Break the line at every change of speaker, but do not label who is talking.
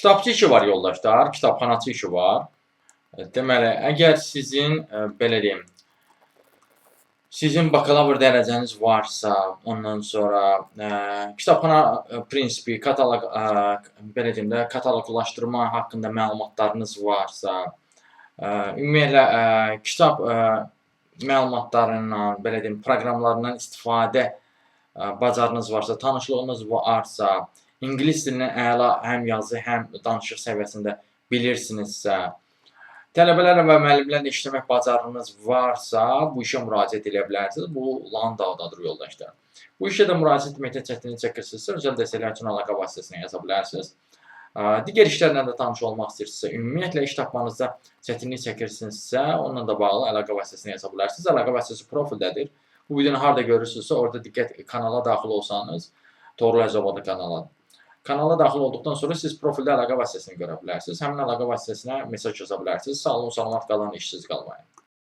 Kitabçı işi var yoldaşlar, kitabxanaçı işi var. Deməli, əgər sizin, belə deyim, sizin bakalavr dərəcəniz varsa, ondan sonra kitabxana prinsipi, belə deyim də, kataloqlaşdırma haqqında məlumatlarınız varsa, ümumiyyətlə kitab məlumatlarından, belə deyim, proqramlarından istifadə bacarığınız varsa, tanışlığınız varsa, ingilis dilini əla həm yazı, həm danışıq səviyyəsində bilirsinizsə, tələbələrlə və müəllimlərlə işləmək bacarığınız varsa, bu işə müraciət edə bilərsiniz. Bu lan dağdadır yoldaşlar. Bu işə də müraciət etməkdə çətinlik çəkirsinizsə, özəl dəstəklər üçün əlaqə vasitəsilə yaza bilərsiniz. Digər işlərlə də tanış olmaq istəyirsinizsə, ümumiyyətlə iş tapmanızda çətinlik çəkirsinizsə, onunla da bağlı əlaqə vasitəsilə yaza bilərsiniz. Əlaqə vasitəsi profildədir. Bu videonu harda görürsünüzsə, orada diqqət kanala daxil olsanız, Toğrul Əzobadı kanala. Kanala daxil olduqdan sonra siz profildə əlaqə vasitəsini görə bilərsiniz. Həmin əlaqə vasitəsinə mesaj yaza bilərsiniz. Sağ olun, salamat qalın, işsiz qalmayın.